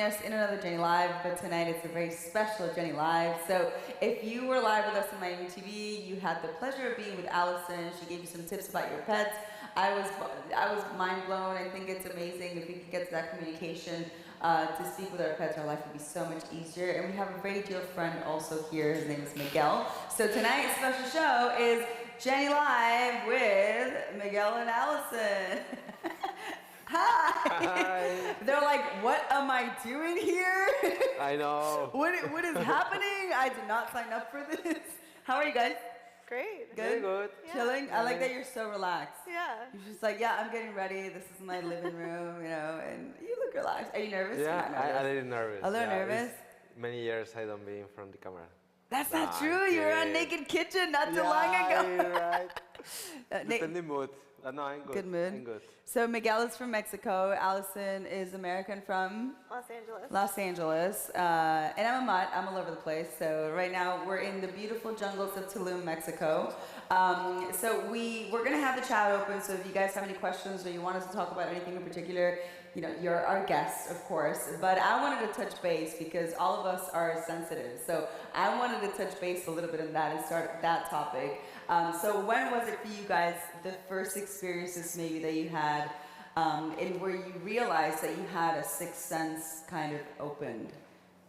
us in another Jenny Live, but tonight it's a very special Jenny Live. So if you were live with us on Miami TV, you had the pleasure of being with Allison. She gave you some tips about your pets. I was mind blown. I think it's amazing if we could get to that communication to speak with our pets. Our life would be so much easier. And we have a very dear friend also here. His name is Miguel. So tonight's special show is Jenny Live with Miguel and Allison. Hi. Hi. They're like, what am I doing here? I know. What is happening? I did not sign up for this. How are you guys? Great. Good? Very good. Yeah. Chilling? I like that you're so relaxed. Yeah. You're just like, yeah, I'm getting ready. This is my living room, you know, and you look relaxed. Are you nervous? Yeah, You're not nervous. a little nervous. A little nervous? Many years I don't be in front of the camera. That's not true. You were on Naked Kitchen not too long ago. You're right. Depending mood. No, I'm good. Good mood. I'm good. So Miguel is from Mexico. Allison is American from? Los Angeles. And I'm a mutt. I'm all over the place. So right now we're in the beautiful jungles of Tulum, Mexico. So we're going to have the chat open. So if you guys have any questions or you want us to talk about anything in particular, you know, you're our guest, of course. But I wanted to touch base because all of us are sensitive. So I wanted to touch base a little bit on that and start that topic. So when was it for you guys, the first experiences maybe that you had, and where you realized that you had a sixth sense kind of opened?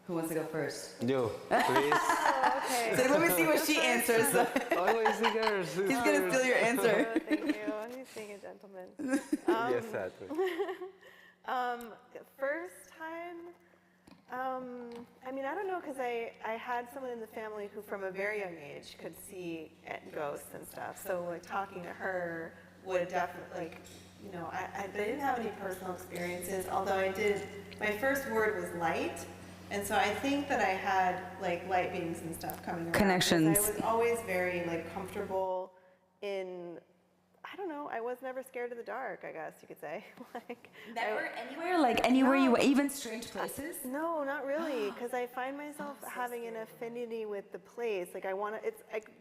Who wants to go first? You, please. Oh, okay. So let me see what she answers. Always the girls. He's going to steal your answer. Oh, thank you. He's being a gentleman. Yes, sadly. First time, I mean, I don't know, because I had someone in the family who from a very young age could see ghosts and stuff. So like talking to her would definitely, like, you know, I didn't have any personal experiences, although I did, my first word was light. And so I think that I had like light beams and stuff coming around. Connections. I was always very like comfortable in, I don't know, I was never scared of the dark, I guess you could say. Like Never anywhere? Like anywhere you were, even strange places? No, not really, because I find myself having an affinity with the place. Like I want to, it's like,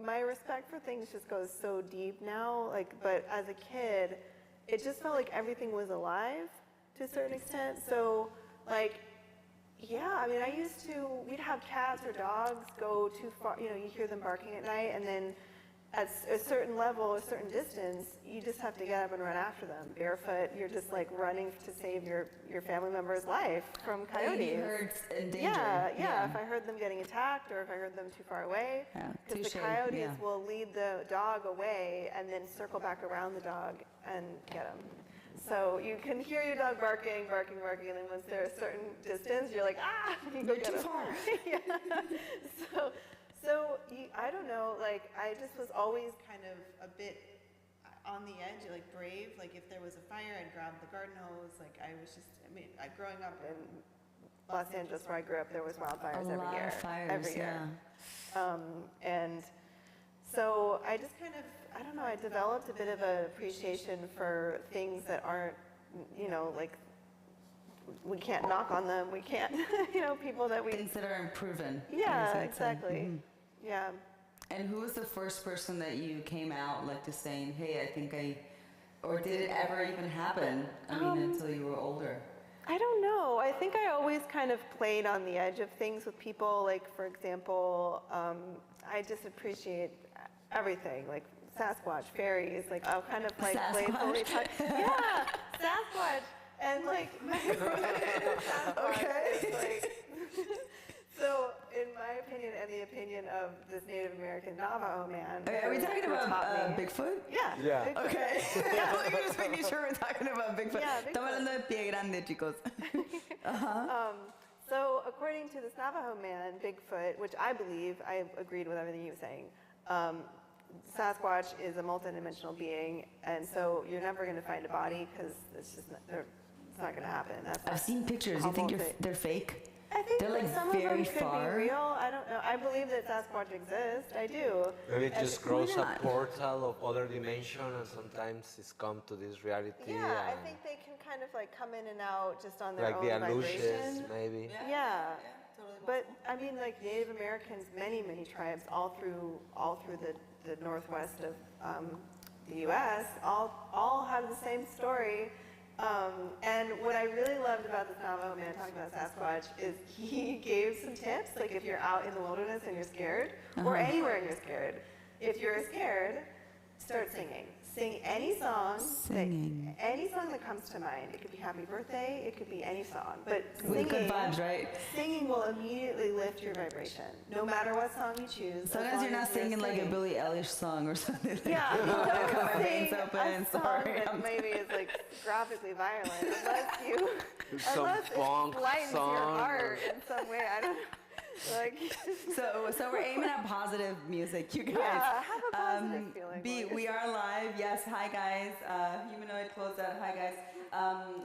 my respect for things just goes so deep now, like, but as a kid, it just felt like everything was alive to a certain extent. So like, yeah, I mean, we'd have cats or dogs go too far, you know, you hear them barking at night, and then at a certain level, a certain distance, you just have to get up and run after them. Barefoot, you're just like running to save your family member's life from coyotes. You heard in danger. Yeah, if I heard them getting attacked or if I heard them too far away. Because the coyotes will lead the dog away and then circle back around the dog and get him. So you can hear your dog barking, and then once they're a certain distance, you're like, ah, you go get him. Yeah. So I don't know, like I just was always kind of a bit on the edge, like brave. Like if there was a fire, I'd grab the garden hose. Like I was just, I mean, growing up in Los Angeles where I grew up, there was wildfires every year. And so I just kind of, I don't know, I developed a bit of an appreciation for things that aren't, you know, like we can't knock on them. We can't, you know, people that we... Things that are unproven. Yeah, exactly. Mm-hmm. Yeah. And who was the first person that you came out like to saying, hey, I think or did it ever even happen? I mean, until you were older. I don't know. I think I always kind of played on the edge of things with people. Like, for example, I just appreciate everything, like Sasquatch, fairies, like I'll kind of like playfully touch. Yeah, Sasquatch. And like, okay. Like, so in my opinion and the opinion of this Native American Navajo man. Are we talking about Bigfoot? Yeah. Bigfoot. Okay. We're just making sure we're talking about Bigfoot. Yeah, Bigfoot. Estamos hablando de pie grande, chicos. So according to this Navajo man, Bigfoot, which I believe, I agreed with everything he was saying, Sasquatch is a multidimensional being, and so you're never going to find a body because it's just it's not going to happen. I've seen pictures. You think they're fake? I think they're like some very of them could be real. I don't know. I believe that Sasquatch exists. I do. Maybe it just grows a portal of other dimension, and sometimes it's come to this reality. Yeah, I think they can kind of like come in and out just on their own vibration. Like the illusions, vibration. maybe. Yeah. Totally. But I mean, like Native Americans, many tribes all through the northwest of the U.S. all have the same story, And what I really loved about this Navajo man talking about Sasquatch is he gave some tips, like if you're out in the wilderness and you're scared, or anywhere and you're scared. If you're scared, start singing. Sing any song. Any song that comes to mind. It could be Happy Birthday, it could be any song. But singing, good vibes, right? Singing will immediately lift your vibration, no matter what song you choose. Sometimes you're not singing like a Billie Eilish song or something like yeah, that. don't My veins sing open, a song sorry. that maybe is like graphically violent, unless it lightens your heart in some way. I don't know. Like, so we're aiming at positive music, you guys. Yeah, have a positive feeling. B, we are live. Yes, hi guys. Humanoid closed out. Hi guys.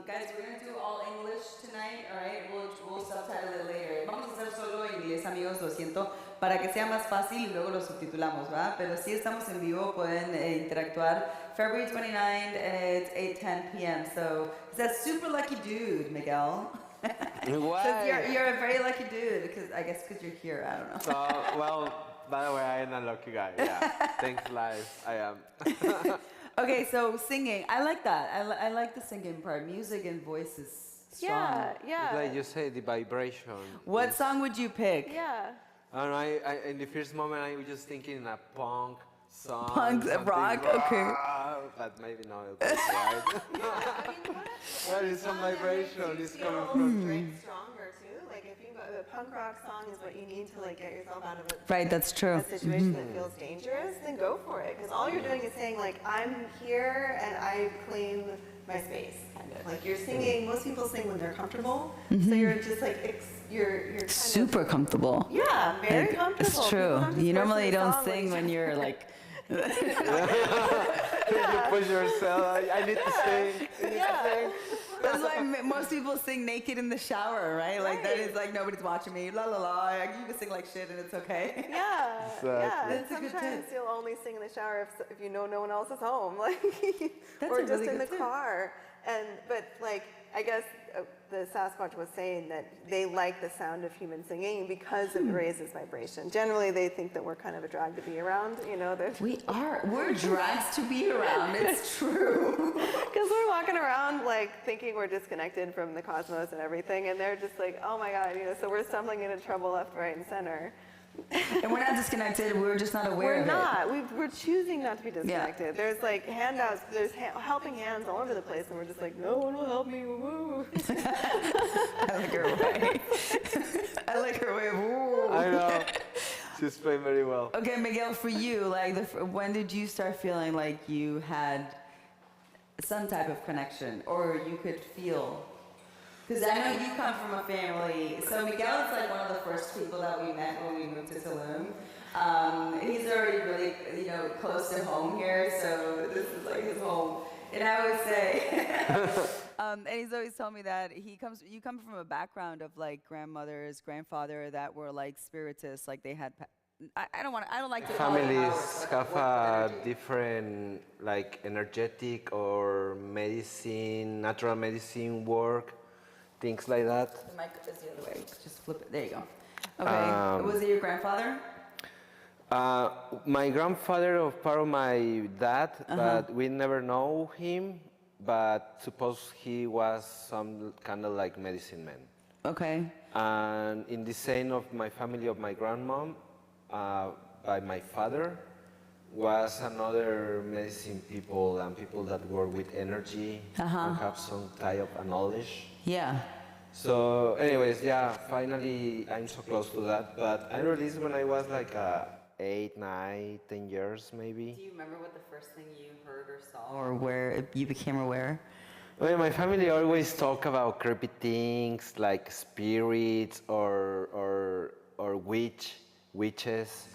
Guys, we're gonna do all English tonight. All right, we'll subtitle it later. Vamos a hacer solo inglés, amigos. Lo siento, para que sea más fácil y luego lo subtitulamos, ¿verdad? Pero si estamos en vivo, pueden interactuar. February 29th, and it's 8:10 p.m. So it's that super lucky dude, Miguel. Why? You're a very lucky dude, because I guess because you're here. I don't know. So, well, by the way, I am a lucky guy. Yeah. Thanks, life. I am. Okay, so singing. I like that. I like the singing part. Music and voice is strong. Yeah. Like you say, the vibration. What song would you pick? Yeah. I don't know. I in the first moment, I was just thinking in a punk song. Punk, rock, okay. But maybe not. Right? There is some vibration. It's coming from. Strength stronger too. Like if you a punk rock song is what you need to like get yourself out of a Right, that's true. a situation that feels dangerous, then go for it. Because all you're doing is saying like I'm here and I claim my space. Like you're singing. Most people sing when they're comfortable. So you're just like you're kind Super comfortable. Yeah, very Like, comfortable. it's true. People just You force normally the don't song, sing when you're like. You push yourself. I need to sing. I need to sing. That's why most people sing naked in the shower, right? Like that is like nobody's watching me. La la la. You can sing like shit and it's okay. Yeah, Exactly. yeah. And That's a good sometimes tip. you'll only sing in the shower if you know no one else is home, like, That's or a just really in the good tip. car. But like, I guess the Sasquatch was saying that they like the sound of human singing because it raises vibration. Generally, they think that we're kind of a drag to be around, you know. We are. We're drags to be around. It's true. Because we're walking around like thinking we're disconnected from the cosmos and everything, and they're just like, oh my God, you know. So we're stumbling into trouble left, right, and center. And we're not disconnected. We're just not aware We're of not. We're choosing not to be disconnected. There's like handouts. There's helping hands all over the place, and we're just like, no one will help me. Woo. I like her way. I like her way of woo. I know. She's playing very well. Okay, Miguel, for you, like, when did you start feeling like you had some type of connection, or you could feel? Because I know you come from a family. So Miguel is like one of the first people that we met when we moved to Tulum. He's already really, close to home here. So this is like his home. And I would say, and he's always told me that you come from a background of like grandmothers, grandfather that were like spiritists, like they had. I don't like to call it Families powers, have but a energy. different, like, energetic or medicine, natural medicine work, things like that. The mic is the other way. Just flip it. There you go. Okay. Was it your grandfather? My grandfather was part of my dad, but we never know him. But suppose he was some kind of like medicine man. Okay. And in the same of my family of my grandmom, by my father, was another medicine people and people that work with energy and have some type of knowledge. Yeah. So anyways, yeah, finally I'm so close to that. But I released when I was like 8, 9, 10 years maybe. Do you remember what the first thing you heard or saw, or where you became aware? Well, my family always talk about creepy things like spirits or witches.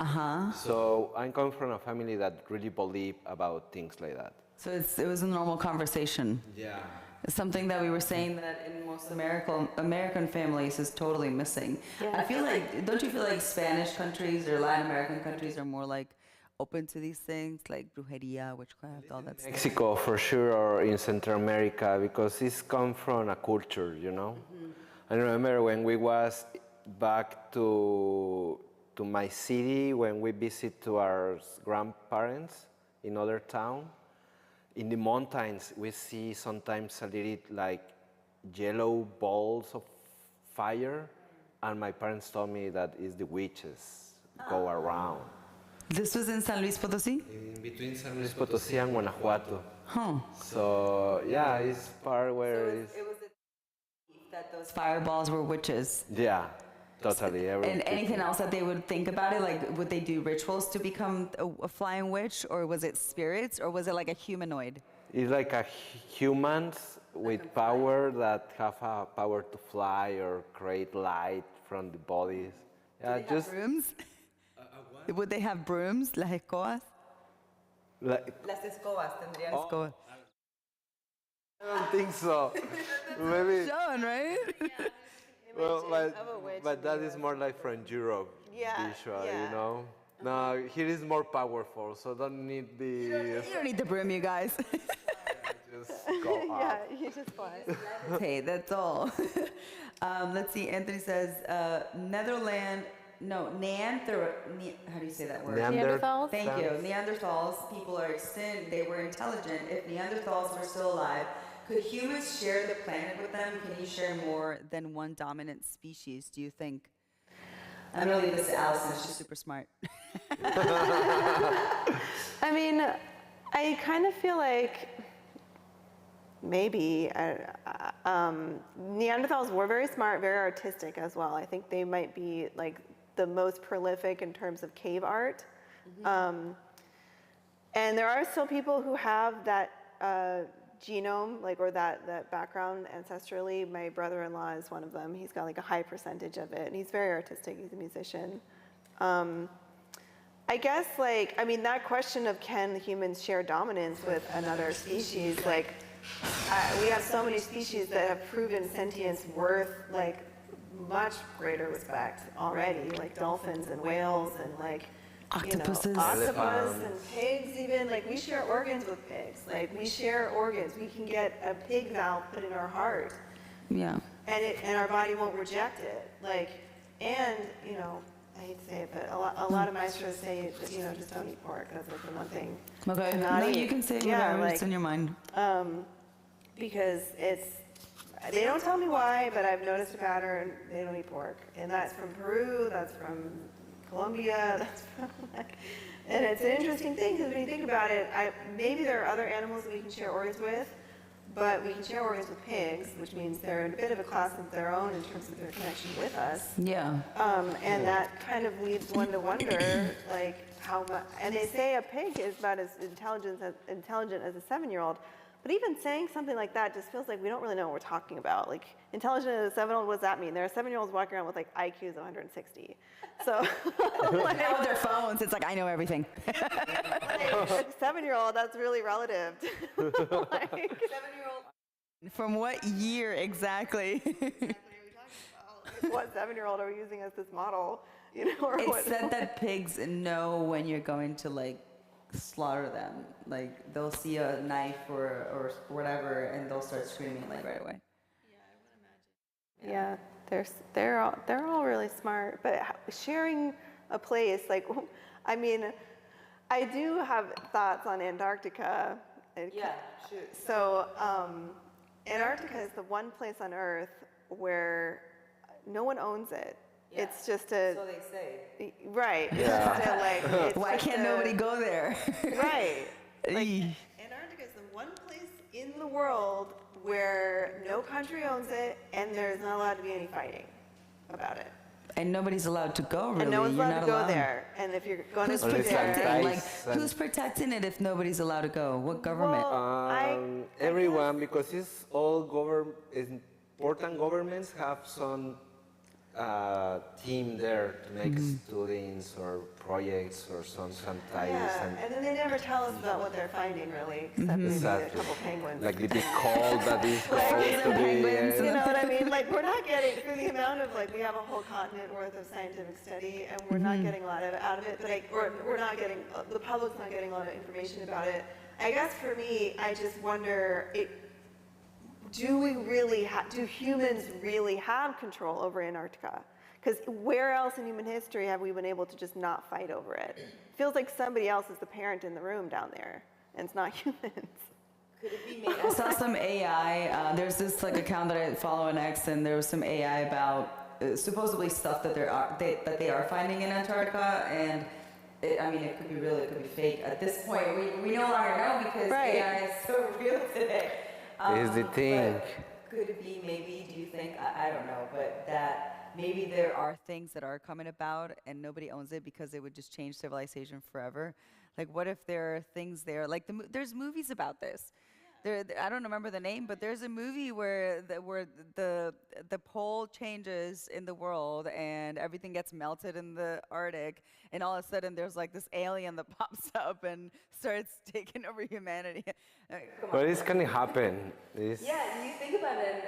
So I'm coming from a family that really believe about things like that. So it was a normal conversation. Yeah. It's something that we were saying that in most American families is totally missing. Yeah. I feel like, don't you feel like Spanish countries or Latin American countries are more like open to these things, like brujeria, witchcraft, all that stuff? Mexico for sure, or in Central America, because it's come from a culture, you know. I remember when we was back to my city when we visit to our grandparents in other town. in the mountains, we see sometimes a little like yellow balls of fire, and my parents told me that is the witches go around. This was in San Luis Potosí? In between San Luis Potosí and Guanajuato. Huh. So yeah, it's part where It was that those fireballs were witches. yeah, totally. And anything else that they would think about it? Like, would they do rituals to become a flying witch, or was it spirits, or was it like a humanoid? It's like a humans with power that have a power to fly or create light from the bodies. Yeah, Did they have brooms? Would they have brooms? Las escobas? Like, Las escobas tendrían escobas. I don't think so. Maybe. Showing, right? Well, of a witch but in that is more like from Europe, Yeah, usually, yeah. you know. No, here is more powerful, so don't need the. You don't need the broom, you guys. Just go Yeah, up. you just fly. Hey, that's all. Let's see. Anthony says how do you say that word? Neanderthals? Thank you. Neanderthals, people are extinct. They were intelligent. If Neanderthals were still alive, could humans share the planet with them? Can you share more than one dominant species, do you think? I'm going to leave this to Allison. She's super smart. I mean, I kind of feel like maybe Neanderthals were very smart, very artistic as well. I think they might be like the most prolific in terms of cave art. And there are still people who have that genome, like, or that background ancestrally. My brother-in-law is one of them. He's got like a high percentage of it, and he's very artistic. He's a musician. I guess, like, I mean, that question of can humans share dominance with another species, like, we have so many species that have proven sentience worth, like, much greater respect already, like dolphins and whales and, like, Octopuses. You know, octopus Elephants. and pigs even. Like, we share organs with pigs. Like, we share organs. We can get a pig valve put in our heart, Yeah. and our body won't reject it. Like, and, you know, I hate to say it, but a lot of maestros say that, you know, just don't eat pork. That's like the one thing. Okay. to not No, eat. you can say Yeah, whatever like, is in your mind. because they don't tell me why, but I've noticed a pattern. They don't eat pork, and that's from Peru. That's from Colombia. That's from, like, and it's an interesting thing because when you think about it, maybe there are other animals that we can share organs with, but we can share organs with pigs, which means they're in a bit of a class of their own in terms of their connection with us. Yeah. And that kind of leads one to wonder, like, how much. And they say a pig is about as intelligent as a 7-year-old. But even saying something like that just feels like we don't really know what we're talking about. Like, intelligent as a 7-year-old, what does that mean? There are 7-year-olds walking around with like IQs of 160. So, like, Now with their phones, it's like, I know everything. like, a 7-year-old, that's really relative. Like, 7-year-old. From what year exactly? What 7-year-old are we using as this model? You know, or It what? said that pigs know when you're going to like slaughter them. Like they'll see a knife or whatever, and they'll start screaming like right away. Yeah, they're all really smart, but sharing a place, like, I mean, I do have thoughts on Antarctica. Yeah, shoot. So, Antarctica is the one place on Earth where no one owns it. Yeah. It's just a So they say. right. It's Yeah. just a, like, it's Why just can't nobody go there? Right. Like, Eey. Antarctica is the one place in the world where no country owns it, and there's not allowed to be any fighting about it. And nobody's allowed to go. Really, And no one's You're allowed not to go allowed. there. And if you're going Who's to be Unless there, protecting? Like, Guys, and- who's protecting it if nobody's allowed to go? What government? Well, I Everyone, because it's all important governments have some team there to make students or projects or some ties. yeah, and then they never tell us about what they're finding, really, except maybe a Exactly. couple penguins. Like the big call that is supposed to be. penguins. You know what I mean? Like, we're not getting, for the amount of, like, we have a whole continent worth of scientific study, and we're not getting a lot out of it, but we're not getting, the public's not getting a lot of information about it. I guess for me, I just wonder, do humans really have control over Antarctica? Because where else in human history have we been able to just not fight over it? Feels like somebody else is the parent in the room down there, and it's not humans. I saw some AI. There's this like account that I follow on X, and there was some AI about supposedly stuff that they are finding in Antarctica, and it could be real, it could be fake. At this point, we no longer know because AI is so real today. Is the thing. Could it be maybe? Do you think? I don't know, but that maybe there are things that are coming about and nobody owns it because it would just change civilization forever. Like, what if there are things there? Like, there's movies about this. I don't remember the name, but there's a movie where the pole changes in the world and everything gets melted in the Arctic, and all of a sudden there's like this alien that pops up and starts taking over humanity. But it's gonna happen. Yeah, you think about it.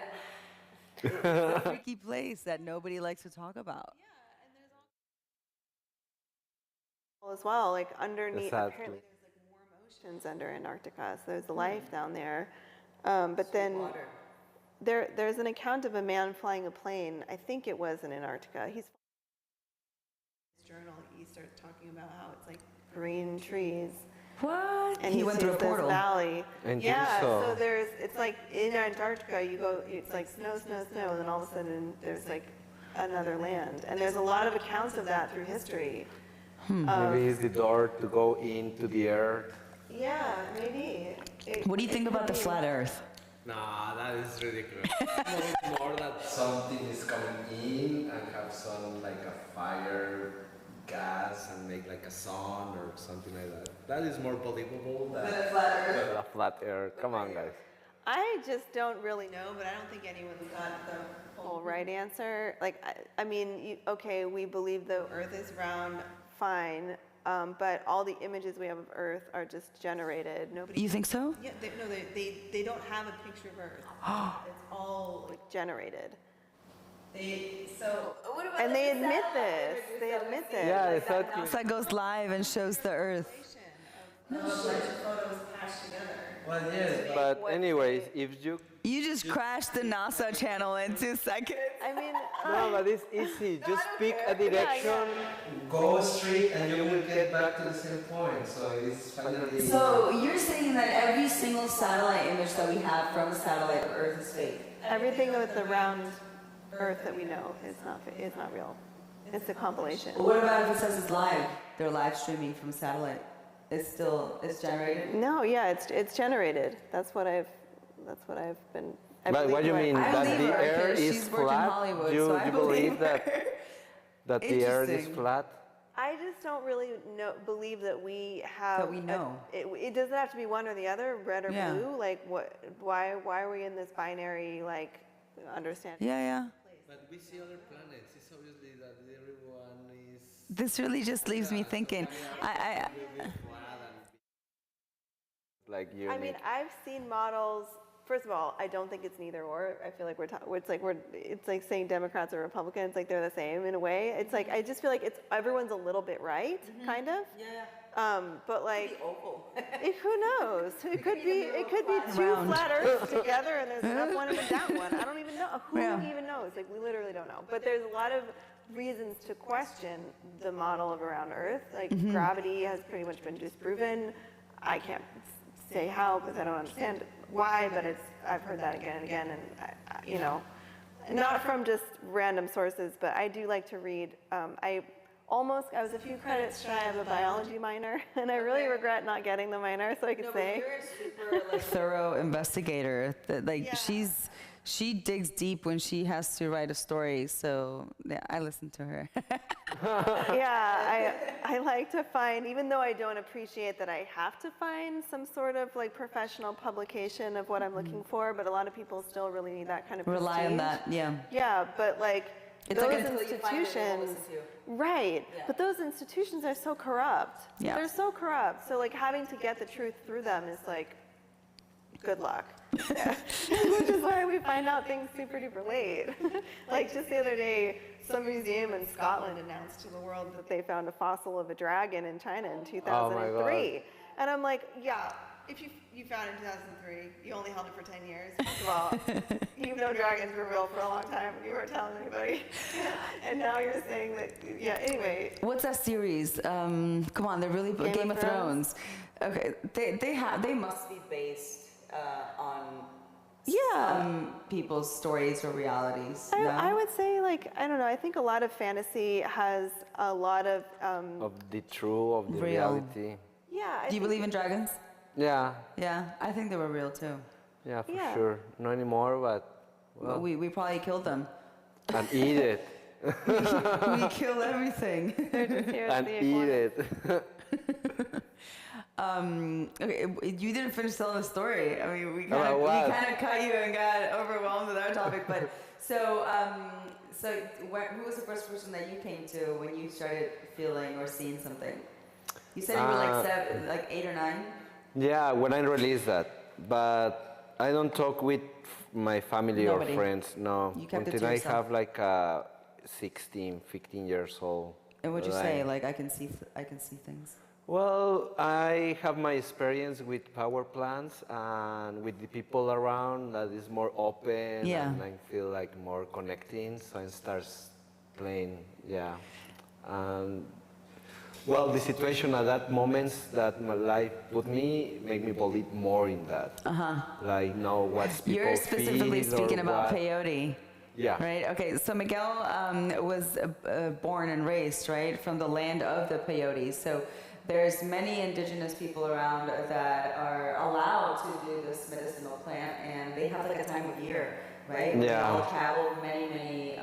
It's a freaky place that nobody likes to talk about. Yeah, and there's all as well, like underneath. Exactly. Apparently, there's like warm oceans under Antarctica, so there's life down there. But then there's an account of a man flying a plane. I think it was in Antarctica. He's his journal. He starts talking about how it's like green trees. What? And he went through a portal. Valley. And yeah, so it's like in Antarctica, you go, it's like snow, snow, snow, and then all of a sudden there's like another land. And there's a lot of accounts of that through history. maybe it's the door to go into the earth. Yeah, maybe. What do you think about the flat Earth? Nah, that is ridiculous. It's more that something is coming in and have some like a fire gas and make like a sun or something like that. That is more believable than a flat earth. Come on, guys. I just don't really know, but I don't think anyone's got the whole right answer. Like, I mean, okay, we believe the Earth is round, fine, but all the images we have of Earth are just generated. Nobody. You think so? Yeah, they don't have a picture of Earth. It's all like generated. And they admit this. They admit this. Yeah, exactly. NASA goes live and shows the Earth. Photos patched together. Well, yes, but anyways, if you... You just crashed the NASA channel in 2 seconds. I mean, No, but it's easy. Just pick a direction, go straight, and you will get back to the same point. So it's finally... So you're saying that every single satellite image that we have from a satellite of Earth is fake? everything with the round Earth that we know is not real. It's a compilation. Well, what about if it says it's live? They're live streaming from satellite. It's generated? No, yeah, it's generated. That's what I've been. But what do you mean? I That believe the her, air 'cause is she's worked in flat? Hollywood, You so I believe believe her. that the earth is Interesting. flat? I just don't really believe that we have. That we know. It doesn't have to be one or the other, red or Yeah. blue. Like what? Why are we in this binary like understanding? Yeah. But we see other planets. It's obviously that everyone is... This really just leaves me thinking. Like you. I mean, I've seen models. First of all, I don't think it's neither or. I feel like it's like saying Democrats or Republicans, like they're the same in a way. It's like I just feel like everyone's a little bit right, kind of. Yeah. But like, Opal. who knows? It could be two Round. flat Earths together, and there's an up one and a down one. I don't even know. Who Yeah. even knows? Like we literally don't know. But there's a lot of reasons to question the model of around Earth. Like gravity has pretty much been disproven. I can't say how because I don't understand why, but I've heard that again and again, and not from just random sources, but I do like to read. I was a few credits shy of a biology minor, and I really regret not getting the minor, so I could say. You're a super thorough investigator. She digs deep when she has to write a story, so yeah, I listen to her. Yeah, I like to find, even though I don't appreciate that I have to find some sort of like professional publication of what I'm looking for, but a lot of people still really need that kind of Rely on prestige. that, yeah. Yeah, but like It's those like until you find it, they won't institutions, listen to you. right? Yeah. But those institutions are so corrupt. Yeah. They're so corrupt. So like having to get the truth through them is like, good luck. Which is why we find out things super duper late. Like just the other day, some museum in Scotland announced to the world that they found a fossil of a dragon in China in 2003. And I'm like, yeah, if you found it in 2003, you only held it for 10 years. First of all, you know dragons were real for a long time and you weren't telling anybody. And now you're saying that, yeah, anyway. What's that series? Come on, they're really Game of Thrones. Okay, they must be based on Yeah. some people's stories or realities. I would say, like, I don't know, I think a lot of fantasy has a lot of... Of the true, of the Real. reality. yeah. Do you believe in dragons? Yeah, Yeah, I think they were real too. yeah, for Yeah. sure. Not anymore, but well, We probably killed them. and eat it. We kill everything. And eat it. Okay, you didn't finish telling the story. I mean, we About what? kind of cut you and got overwhelmed with our topic. But so who was the first person that you came to when you started feeling or seeing something? You said you were like 8 or 9. Yeah, when I released that, but I don't talk with my family Nobody. or friends. No, You kept it until to I yourself. have like 16, 15 years old. And what'd you say? Like I can see things. Well, I have my experience with power plants and with the people around that is more open, Yeah. and I feel like more connecting, so I start playing, yeah. And well, the situation at that moment that my life put me made me believe more in that. Like know what people You're specifically feel or speaking about what. peyote. Yeah. Right. Okay. So Miguel was born and raised right from the land of the peyote. So there's many indigenous people around that are allowed to do this medicinal plant, and they have like a time of year, right? Yeah. They all travel many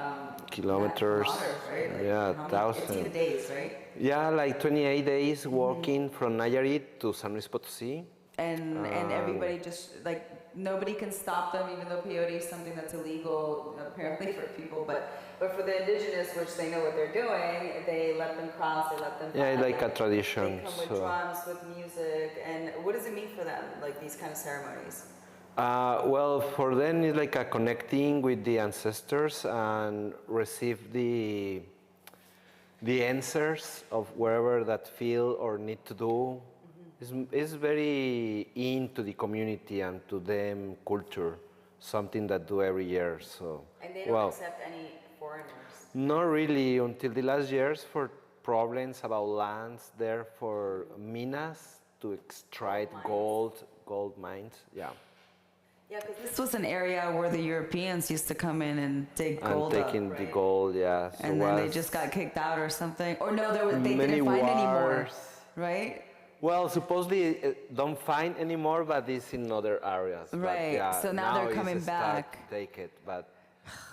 Kilometers. right? Like Yeah, how many- thousands. It's even days, right? Yeah, like 28 days walking from Nayarit to San Luis Potosí. And everybody just like nobody can stop them, even though peyote is something that's illegal apparently for people. But for the indigenous, which they know what they're doing, they let them cross, they let them. Yeah, pass, like a tradition. They come with so. drums, with music, and what does it mean for them? Like these kind of ceremonies. Well, for them it's like a connecting with the ancestors and receive the answers of wherever that feel or need to do. It's very into the community and to them culture, something that do every year. So And they don't accept any foreigners. not really until the last years for problems about lands there for minas to extract gold mines. Yeah. Yeah, because this was an area where the Europeans used to come in and dig gold And up, taking the right? gold, yeah. So And then they was just got kicked out or something. Or no, they many didn't find any more, wars. right? Well, supposedly don't find anymore, but it's in other areas. But Right, yeah, so now they're it's coming start back. to take it, but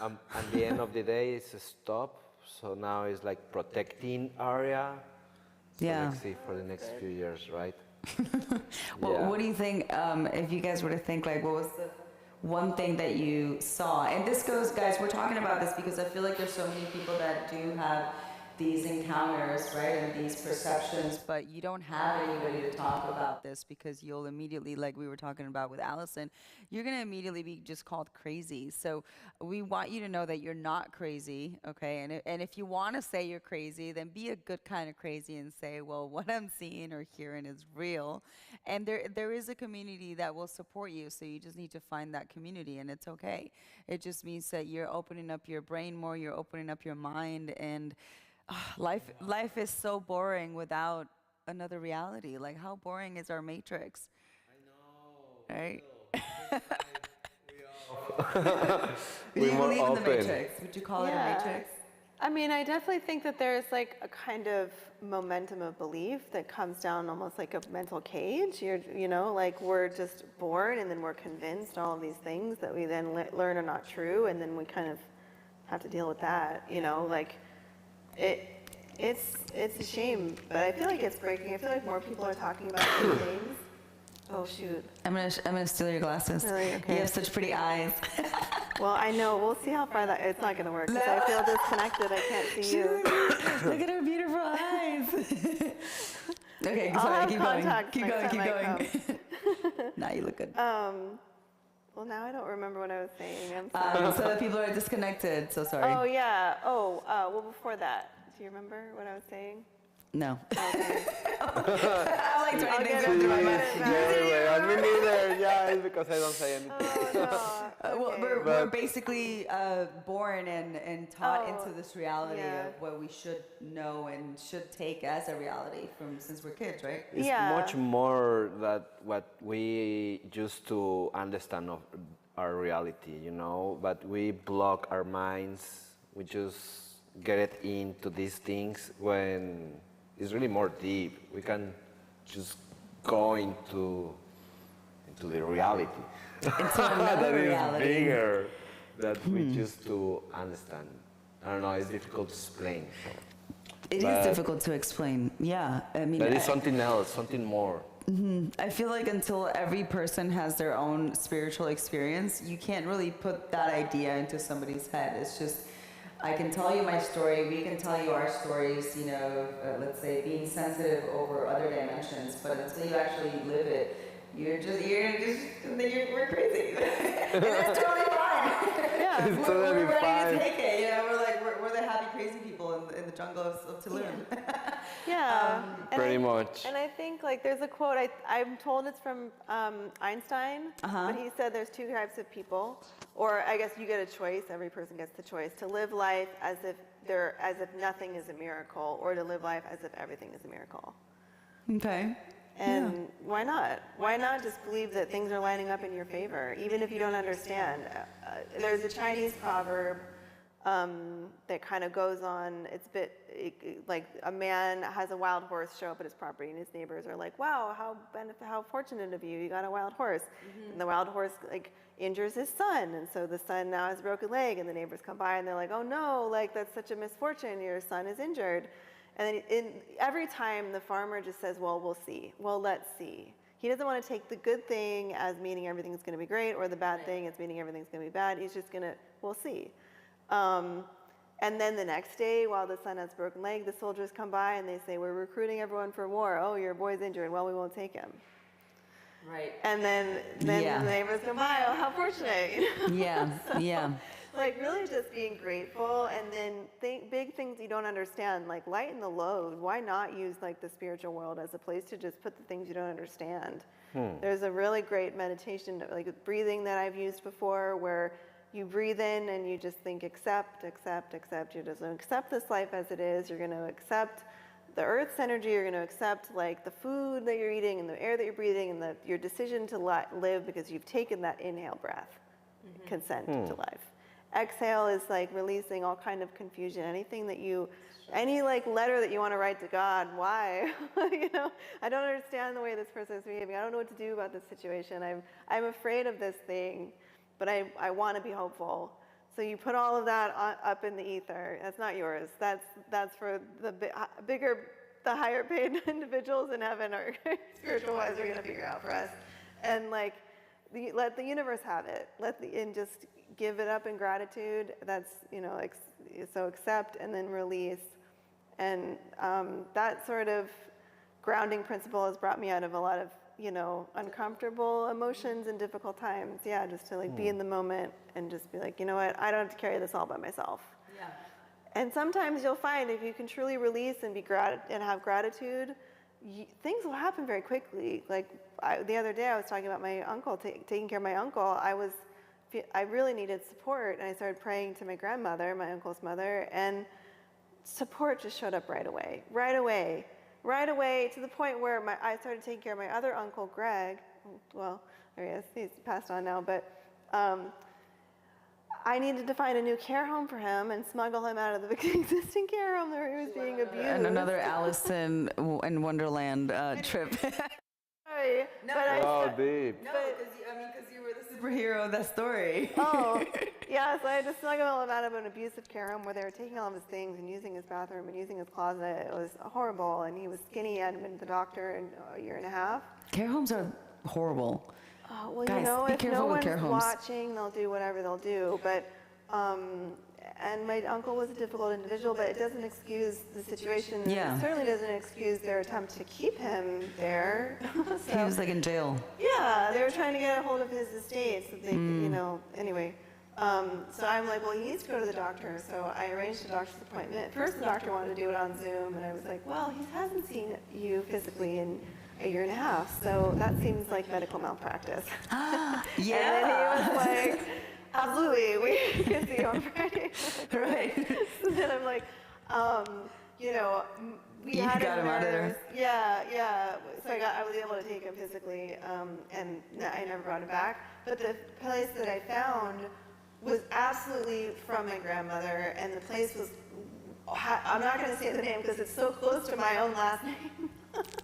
at the end of the day, it's a stop. So now it's like protecting area. So Yeah. let's see for the next few years, right? Well, Yeah. what do you think, if you guys were to think, like, what was the one thing that you saw? And this goes, guys, we're talking about this because I feel like there's so many people that do have these encounters, right, and these perceptions, but you don't have anybody to talk about this because you'll immediately, like we were talking about with Allison, you're going to immediately be just called crazy. So we want you to know that you're not crazy, okay? And if you want to say you're crazy, then be a good kind of crazy and say, well, what I'm seeing or hearing is real. And there is a community that will support you, so you just need to find that community, and it's okay. It just means that you're opening up your brain more, you're opening up your mind, and life is so boring without another reality. Like, how boring is our matrix? I know. Right? Do you more believe in the open. matrix? Would you call it a matrix? I mean, I definitely think that there's like a kind of momentum of belief that comes down almost like a mental cage. Like we're just born and then we're convinced all of these things that we then learn are not true, and then we kind of have to deal with that. Like it's a shame, but I feel like it's breaking. I feel like more people are talking about these things. Oh shoot! I'm gonna steal your glasses. Really? Okay. You have such pretty eyes. Well, I know. We'll see how far it's not going to work because I feel disconnected. I can't see you. Look at her beautiful eyes. Okay, I'll sorry. have Keep going. contacts Keep next going. Keep time I going. Now you look good. Well, now I don't remember what I was saying. I'm sorry. So the people are disconnected. So sorry. Oh yeah. Well, before that, do you remember what I was saying? No. Okay. I'm like, like 20 I'll things get going through my it. mind. Yeah, me neither. Yeah, it's because I don't say anything. Oh, no. Well, Okay. we're basically born and taught Oh, into this reality yeah. of what we should know and should take as a reality from since we're kids, right? It's Yeah. much more that what we used to understand of our reality, you know, but we block our minds. We just get it into these things when it's really more deep. We can just go into the reality. Into another that is reality. bigger that we used to understand. I don't know, it's difficult to explain. It is But- difficult to explain. Yeah, I mean, That is something else, something more. I feel like until every person has their own spiritual experience, you can't really put that idea into somebody's head. It's just, I can tell you my story, we can tell you our stories, you know, let's say being sensitive over other dimensions, but until you actually live it, you're just we're crazy. And that's totally fine. Yeah. It's We're totally ready fine. to take it, you know, we're the happy crazy people in the jungle of Tulum. Yeah. And Pretty much. And I think like there's a quote, I'm told it's from Einstein, but he said there's two types of people, or I guess you get a choice, every person gets the choice, to live life as if nothing is a miracle, or to live life as if everything is a miracle. Okay. And why not? Why not just believe that things are lining up in your favor, even if you don't understand? There's a Chinese proverb that kind of goes on. It's a bit like a man has a wild horse show up at his property, and his neighbors are like, "Wow, how fortunate of you! You got a wild horse." And the wild horse like injures his son, and so the son now has a broken leg, and the neighbors come by and they're like, "Oh no! Like that's such a misfortune. Your son is injured." And then every time the farmer just says, well, we'll see. Well, let's see. He doesn't want to take the good thing as meaning everything's going to be great, or the bad thing as meaning everything's going to be bad. He's just going to, we'll see. And then the next day, while the son has a broken leg, the soldiers come by and they say, we're recruiting everyone for war. Oh, your boy's injured. Well, we won't take him. Right. And then Yeah. the neighbors come by, oh, how fortunate. You know? Yeah, yeah. Like really just being grateful, and then big things you don't understand, like lighten the load. Why not use like the spiritual world as a place to just put the things you don't understand? There's a really great meditation, like breathing that I've used before, where you breathe in and you just think accept, accept, accept. You're just going to accept this life as it is. You're going to accept the earth's energy. You're going to accept like the food that you're eating and the air that you're breathing and your decision to live because you've taken that inhale breath, consent to life. Exhale is like releasing all kind of confusion, any like letter that you want to write to God. Why? You know, I don't understand the way this person is behaving. I don't know what to do about this situation. I'm afraid of this thing, but I want to be hopeful. So you put all of that up in the ether. That's not yours. That's for the the higher paid individuals in heaven, or spiritual wise are going to figure out for us. And like, let the universe have it. And just give it up in gratitude. That's, you know, so accept and then release. And that sort of grounding principle has brought me out of a lot of, you know, uncomfortable emotions and difficult times. Yeah, just to like be in the moment and just be like, you know what, I don't have to carry this all by myself. Yeah. And sometimes you'll find if you can truly release and and have gratitude, things will happen very quickly. Like the other day I was talking about my uncle, taking care of my uncle. I really needed support, and I started praying to my grandmother, my uncle's mother, and support just showed up right away, to the point where I started taking care of my other uncle, Greg. Well, there he is. He's passed on now, but I needed to find a new care home for him and smuggle him out of the existing care home where he was being abused. And another Alice in Wonderland trip. Sorry, No, but Oh, deep. No, because you were the superhero of that story. Oh, yeah, so I had to smuggle him out of an abusive care home where they were taking all of his things and using his bathroom and using his closet. It was horrible, and he was skinny. I hadn't been to the doctor in a year and a half. Care homes are horrible. Well, Guys, you know, be if careful no with one's care homes. watching, they'll do whatever they'll do. But, and my uncle was a difficult individual, but it doesn't excuse the situation. Yeah. It certainly doesn't excuse their attempt to keep him there. He was like in jail. Yeah, they were trying to get a hold of his estate so they could, you know, anyway. So I'm like, well, he needs to go to the doctor. So I arranged a doctor's appointment. First, the doctor wanted to do it on Zoom, and I was like, well, he hasn't seen you physically, and a year and a half. So that seems like medical malpractice. Yeah. And then he was like, absolutely, we can see you on Friday. Right. So then I'm like, you know, we You had got him out of there. Yeah. So I was able to take him physically, and I never brought him back. But the place that I found was absolutely from my grandmother, and the place was, I'm not going to say the name because it's so close to my own last name.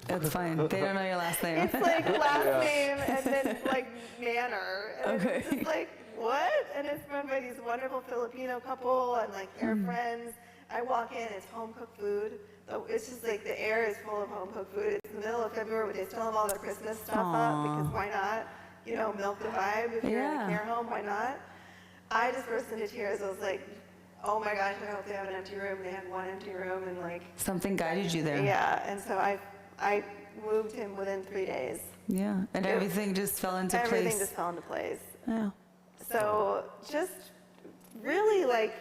That's fine. They don't know your last name. It's like last name and then like manor. And Okay. it's just like, what? And it's run by these wonderful Filipino couple and like their friends. I walk in, it's home cooked food. So it's just like the air is full of home cooked food. It's the middle of February, but they still have all their Christmas stuff up because why not? You know, milk the vibe. If you're in a care home, why not? I just burst into tears. I was like, oh my gosh, I hope they have an empty room. They had one empty room and like. Something guided you there. Yeah, and so I moved him within 3 days. Yeah, and everything just fell into place. Everything just fell into place. Yeah. So just really like,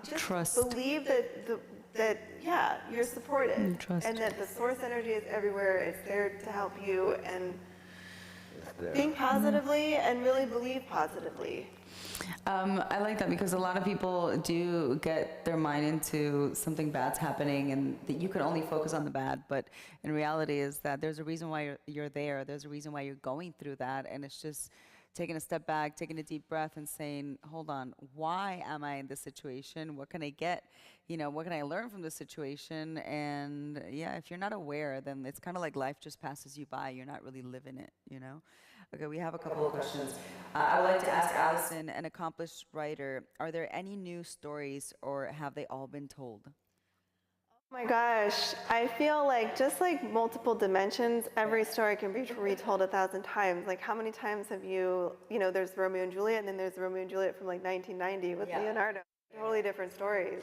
just Trust. believe that yeah, you're supported. Trust. And that the source energy is everywhere. It's there to help you and think positively and really believe positively. I like that because a lot of people do get their mind into something bad's happening and that you can only focus on the bad, but in reality is that there's a reason why you're there, there's a reason why you're going through that, and it's just taking a step back, taking a deep breath and saying, hold on, why am I in this situation? What can I get? You know, what can I learn from this situation? And yeah, if you're not aware, then it's kind of like life just passes you by. You're not really living it, you know? Okay, we have a couple of questions. I would like to ask Allison, an accomplished writer, are there any new stories or have they all been told? Oh my gosh, I feel like just like multiple dimensions, every story can be retold 1,000 times. Like how many times have you know, there's Romeo and Juliet and then there's Romeo and Juliet from like 1990 with Leonardo. Totally different stories.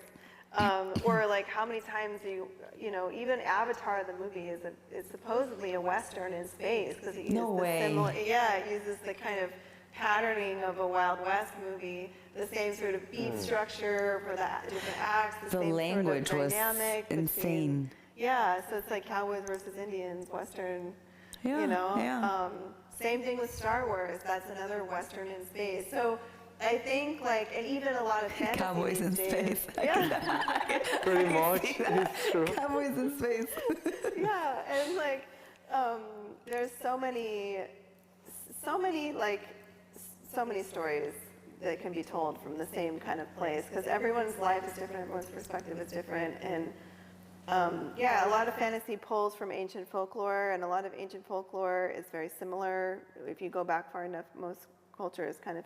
Or like how many times you know, even Avatar, the movie, is supposedly a Western in space because it uses it uses the kind of patterning of a Wild West movie, the same sort of beat structure for the different acts, the same language sort of was dynamic insane. Yeah, so it's like Cowboys versus Indians, Western, you know. Same thing with Star Wars, that's another Western in space. So I think like, and even a lot of fantasy Cowboys in space. Yeah. Pretty much, it's true. Cowboys in space. Yeah, and like, there's so many stories that can be told from the same kind of place because everyone's life is different, everyone's perspective is different, and a lot of fantasy pulls from ancient folklore, and a lot of ancient folklore is very similar. If you go back far enough, most cultures kind of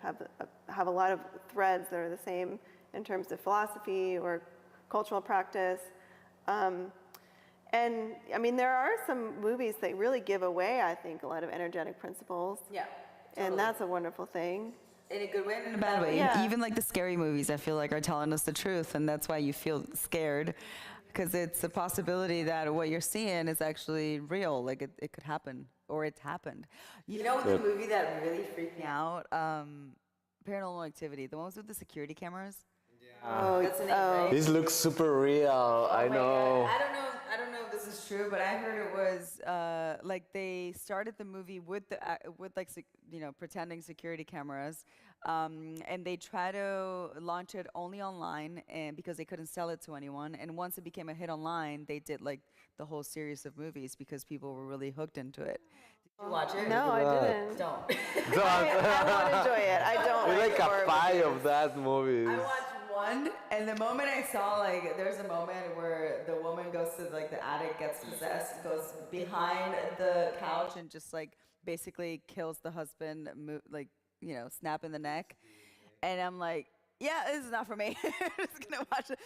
have a lot of threads that are the same in terms of philosophy or cultural practice. And I mean, there are some movies that really give away, I think, a lot of energetic principles. Yeah. Totally. And that's a wonderful thing. In a good way and in a bad way. Yeah. Even like the scary movies, I feel like, are telling us the truth, and that's why you feel scared, because it's a possibility that what you're seeing is actually real. Like it could happen, or it's happened. You know the movie that really freaked me out? Paranormal Activity, the ones with the security cameras. That's the name, right? This looks super real. I know. I don't know if this is true, but I heard it was like they started the movie with pretending security cameras, and they try to launch it only online, and because they couldn't sell it to anyone. And once it became a hit online, they did like the whole series of movies because people were really hooked into it. Did you watch it? No, I didn't. Don't. I won't enjoy it. I don't It's like horror a pie movies. of that movie. I watched one, and the moment I saw, like, there's a moment where the woman goes to, like, the attic, gets possessed, goes behind the couch, and just, like, basically kills the husband, snap in the neck. And I'm like, yeah, this is not for me. I'm just gonna watch it.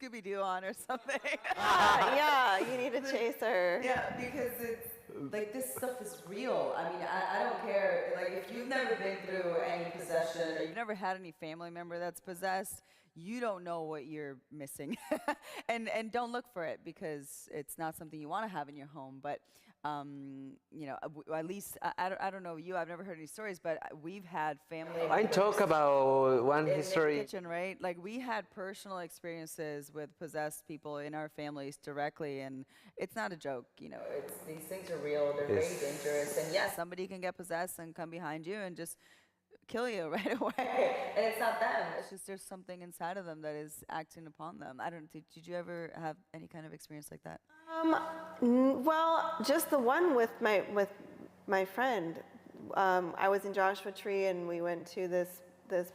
Scooby-Doo on or something. Yeah, you need a chaser. Yeah, because it's like this stuff is real. I mean, I don't care. Like, if you've never been through any possession or you've never had any family member that's possessed, you don't know what you're missing. and don't look for it because it's not something you want to have in your home. But, at least, I don't know you, I've never heard any stories, but we've had family. I talk about one in history. the kitchen, right? Like we had personal experiences with possessed people in our families directly, and it's not a joke. These things are real. They're very dangerous, and yes, somebody can get possessed and come behind you and just kill you right away. And it's not them. It's just there's something inside of them that is acting upon them. I don't. Did you ever have any kind of experience like that? Well, just the one with my friend. I was in Joshua Tree, and we went to this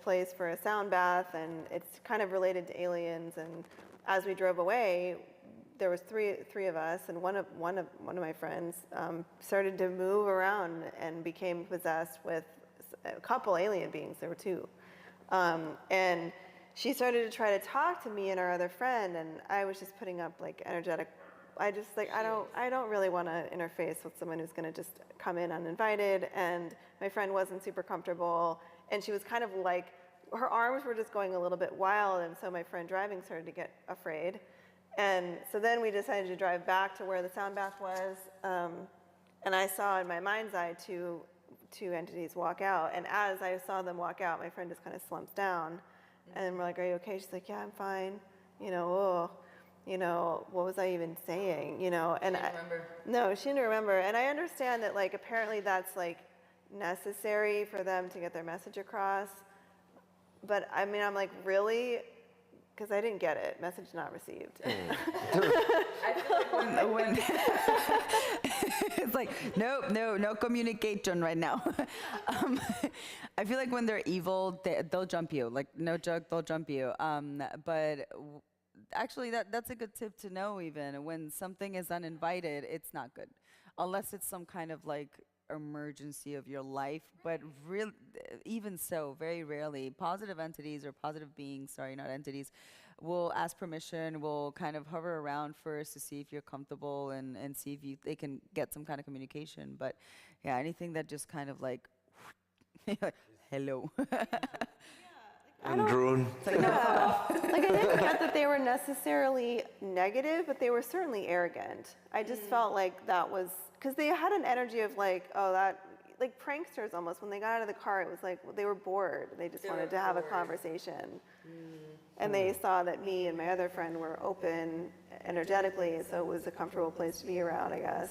place for a sound bath, and it's kind of related to aliens. And as we drove away, there was three of us, and one of my friends started to move around and became possessed with a couple alien beings. There were two, and she started to try to talk to me and our other friend, and I was just putting up like energetic. I just like I don't really want to interface with someone who's going to just come in uninvited. And my friend wasn't super comfortable, and she was kind of like her arms were just going a little bit wild, and so my friend driving started to get afraid. And so then we decided to drive back to where the sound bath was, and I saw in my mind's eye two entities walk out. And as I saw them walk out, my friend just kind of slumps down, and we're like, "Are you okay?" She's like, "Yeah, I'm fine." What was I even saying? And I remember. No, she didn't remember. And I understand that like apparently that's like necessary for them to get their message across. But I mean, I'm like, really? Because I didn't get it. Message not received. I feel like when it's like, no communication right now. I feel like when they're evil, they'll jump you. Like, no joke, they'll jump you. Actually, that's a good tip to know. Even when something is uninvited, it's not good, unless it's some kind of like emergency of your life. But even so, very rarely, positive entities or positive beings, sorry, not entities, will ask permission, will kind of hover around first to see if you're comfortable and see if they can get some kind of communication. But yeah, anything that just kind of like, hello. And drone. Like I didn't get that they were necessarily negative, but they were certainly arrogant. I just felt like that was, because they had an energy of like, like pranksters almost. When they got out of the car, it was like they were bored. They just wanted to have a conversation. And they saw that me and my other friend were open energetically, so it was a comfortable place to be around, I guess.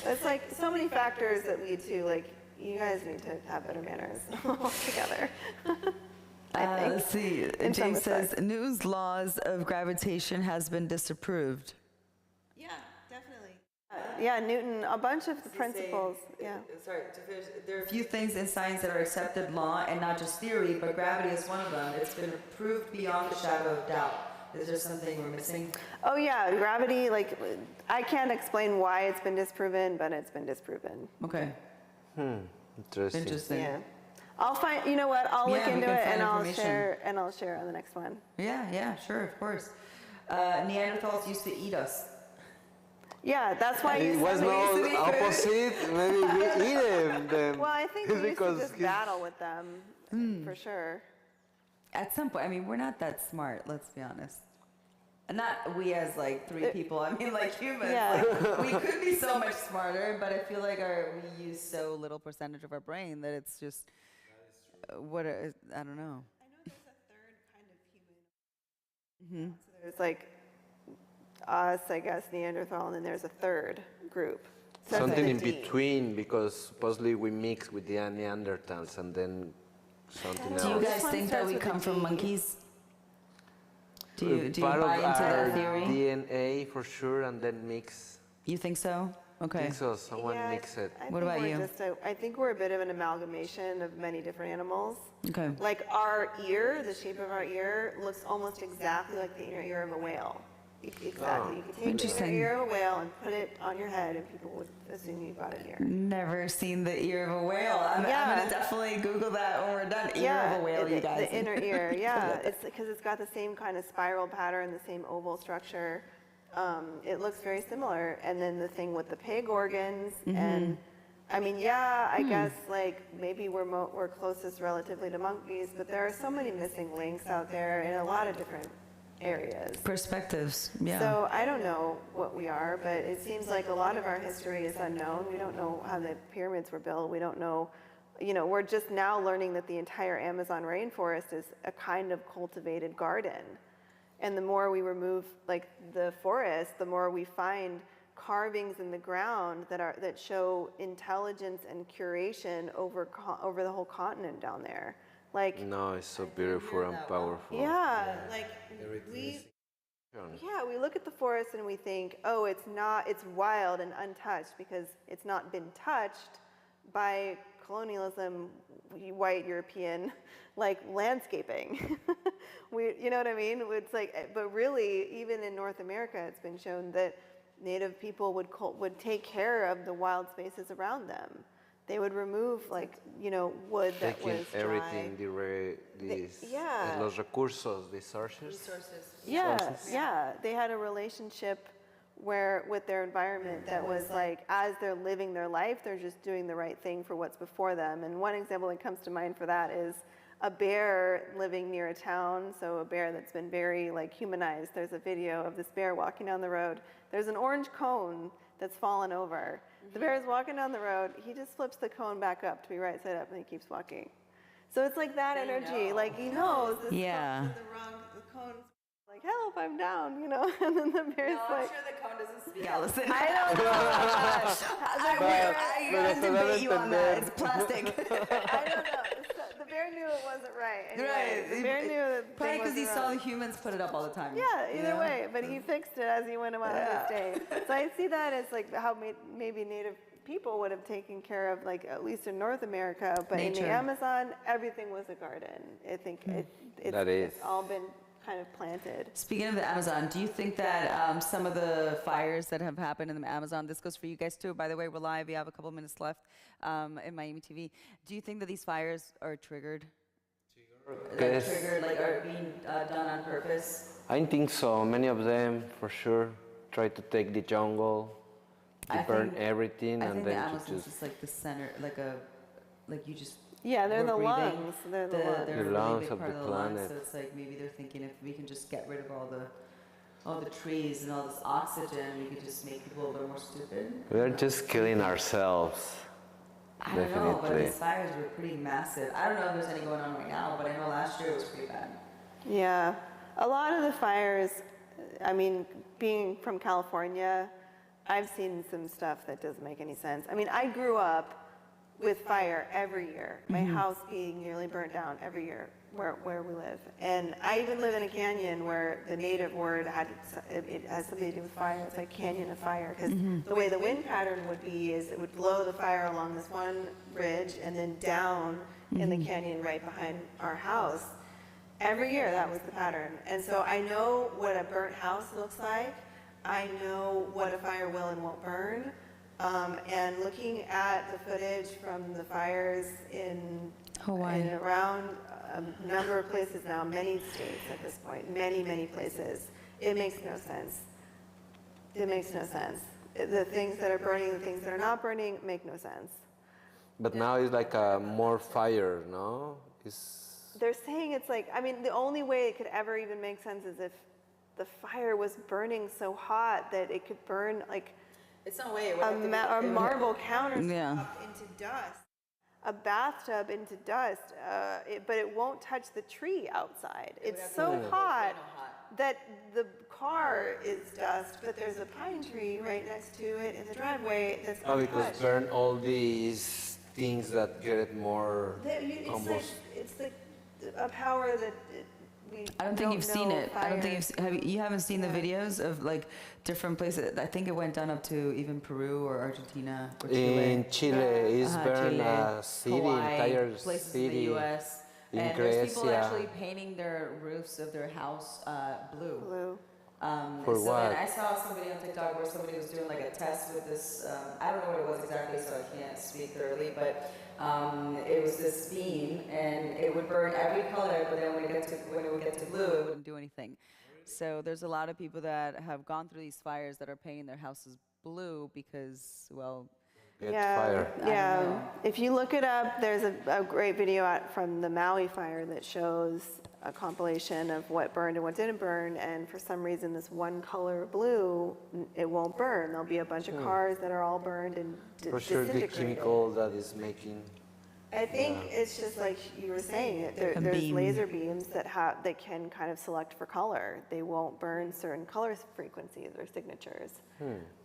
It's like so many factors that lead to like, you guys need to have better manners altogether. Let's see. James says, Newton's laws of gravitation has been disapproved. Yeah, definitely. Yeah, Newton, a bunch of the principles. Sorry, there are a few things in science that are accepted law and not just theory, but gravity is one of them. It's been proved beyond the shadow of doubt. Is there something we're missing? Oh yeah, gravity, like, I can't explain why it's been disproven, but it's been disproven. Okay. Interesting. Yeah. I'll find, you know what, I'll look into it and I'll share on the next one. Yeah, sure, of course. Neanderthals used to eat us. Yeah, that's why It was not opposite. Maybe we eat them. Well, I think we used to just battle with them, for sure. At some point, I mean, we're not that smart, let's be honest. Not we as like three people, I mean like humans. Yeah. Like, we could be so much smarter, but I feel like we use so little percentage of our brain that it's just, I don't know. I know there's a third kind of human. So there's like us, I guess, Neanderthal, and then there's a third group. So something in between, because supposedly we mix with the Neanderthals and then something else. Do you guys think that we come from monkeys? Do you Part buy of into our that theory? DNA for sure, and then mix. You think so? Okay. I think so. Someone mix it. What about you? I think we're a bit of an amalgamation of many different animals. Okay. Like our ear, the shape of our ear looks almost exactly like the inner ear of a whale. Exactly. You could take the inner ear of a whale and put it on your head, and people would assume you've got an ear. Never seen the ear of a whale. I'm gonna definitely Google that when we're done. Ear of a whale, you guys. The inner ear, yeah. It's because it's got the same kind of spiral pattern, the same oval structure. It looks very similar. And then the thing with the pig organs and I mean, yeah, I guess like maybe we're closest relatively to monkeys, but there are so many missing links out there in a lot of different areas. Perspectives, yeah. So I don't know what we are, but it seems like a lot of our history is unknown. We don't know how the pyramids were built. We don't know, we're just now learning that the entire Amazon rainforest is a kind of cultivated garden. And the more we remove like the forest, the more we find carvings in the ground that show intelligence and curation over the whole continent down there. Like No, it's so beautiful and powerful. yeah, like we look at the forest and we think, oh, it's wild and untouched because it's not been touched by colonialism, white European, like landscaping. You know what I mean? It's like, but really, even in North America, it's been shown that Native people would take care of the wild spaces around them. They would remove, like, wood that was dry. Everything, los recursos, resources. Yeah. They had a relationship with their environment that was like, as they're living their life, they're just doing the right thing for what's before them. And one example that comes to mind for that is a bear living near a town. So a bear that's been very like humanized. There's a video of this bear walking down the road. There's an orange cone that's fallen over. The bear is walking down the road. He just flips the cone back up to be right side up, and he keeps walking. So it's like that energy. Like he knows this the cone's like, help, I'm down, And then the bear's I'm like, sure the cone doesn't speak, Allison. I don't know. I gotta debate you on that. It's plastic. I don't know. The bear knew it wasn't right. Anyway, Right. The bear knew that Probably because he saw the humans put it up all the time. Yeah, either way. But he fixed it as he went about his day. So I see that as like how maybe Native people would have taken care of, like at least in North America. But in the Amazon, everything was a garden. I think it's all been kind of planted. Speaking of the Amazon, do you think that some of the fires that have happened in the Amazon, this goes for you guys too, by the way, we're live, we have a couple minutes left in Miami TV. Do you think that these fires are triggered? Like are being done on purpose? I think so. Many of them, for sure, try to take the jungle, burn everything, and then the Amazon is like the center, like you just. Yeah, they're the breathing. lungs. They're the lungs. They're The a really lungs big of part the of the lungs. planet. So it's like maybe they're thinking if we can just get rid of all the trees and all this oxygen, we could just make people a little more stupid. We're just killing ourselves. I don't know, but these fires were pretty massive. I don't know if there's any going on right now, but I know last year it was pretty bad. Yeah, a lot of the fires, I mean, being from California, I've seen some stuff that doesn't make any sense. I mean, I grew up with fire every year. My house being nearly burnt down every year where we live. And I even live in a canyon where the native word it has something to do with fire. It's like canyon of fire. Because the way the wind pattern would be is it would blow the fire along this one ridge and then down in the canyon right behind our house. Every year that was the pattern. And so I know what a burnt house looks like. I know what a fire will and won't burn. And looking at the footage from the fires in Hawaii and around a number of places now, many states at this point, many places, it makes no sense. It makes no sense. The things that are burning, the things that are not burning, make no sense. But now it's like more fire, no? They're saying it's like, I mean, the only way it could ever even make sense is if the fire was burning so hot that it could burn like it's no way. A marble countertop up into dust, a bathtub into dust, but it won't touch the tree outside. It's so hot that the car is dust, but there's a pine tree right next to it in the driveway that's untouched. Because burn all these things that get it more almost. It's like a power that I don't think you've seen it. I don't think you haven't seen the videos of like different places. I think it went down up to even Peru or Argentina or Chile. In Chile, it's burned a city, Hawaii, entire places city. in the U.S. And there's people actually painting their roofs of their house blue. Blue. For what? And I saw somebody on TikTok where somebody was doing like a test with this. I don't know what it was exactly, so I can't speak thoroughly, but. It was this beam, and it would burn every color, but then when it would get to blue, it wouldn't do anything. So there's a lot of people that have gone through these fires that are painting their houses blue because, well, Get fire. Yeah. If you look it up, there's a great video from the Maui fire that shows a compilation of what burned and what didn't burn. And for some reason, this one color blue, it won't burn. There'll be a bunch of cars that are all burned and For sure, the disintegrated. chemical that is making. I think it's just like you were saying. There's beam. laser beams that can kind of select for color. They won't burn certain color frequencies or signatures.